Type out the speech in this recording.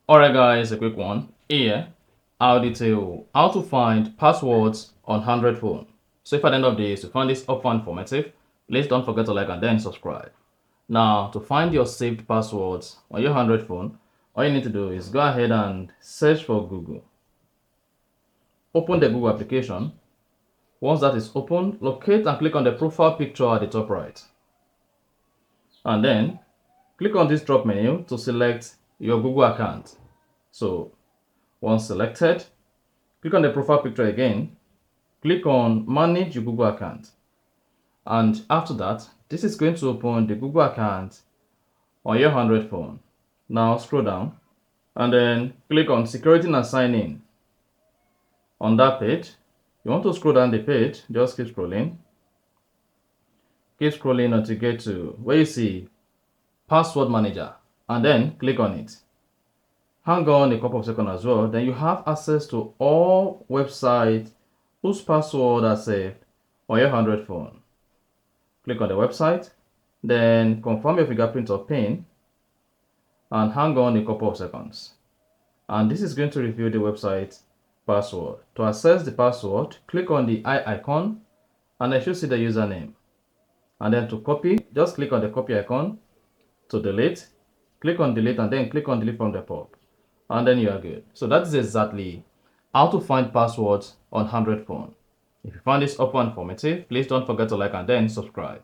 Alright guys, a quick one. Here, I'll detail how to find passwords on Android phone. So if at the end of this you find this helpful and informative, please don't forget to like and then subscribe. Now, to find your saved passwords on your Android phone, all you need to do is go ahead and search for Google. Open the Google application. Once that is open, locate and click on the profile picture at the top right. And then click on this drop menu to select your Google account. So once selected, click on the profile picture again, click on manage your Google account. And after that, this is going to open the Google account on your Android phone. Now scroll down and then click on security and sign in. On that page, you want to scroll down the page, just keep scrolling. Keep scrolling until you get to where you see password manager and then click on it. Hang on a couple of seconds as well, then you have access to all websites whose password are saved on your Android phone. Click on the website, then confirm your fingerprint or PIN and hang on a couple of seconds. And this is going to reveal the website password. To access the password, click on the eye icon and I should see the username. And then to copy, just click on the copy icon. To delete, click on delete and then click on delete from the pop. And then you are good. So that is exactly how to find passwords on Android phone. If you found this helpful and informative, please don't forget to like and then subscribe.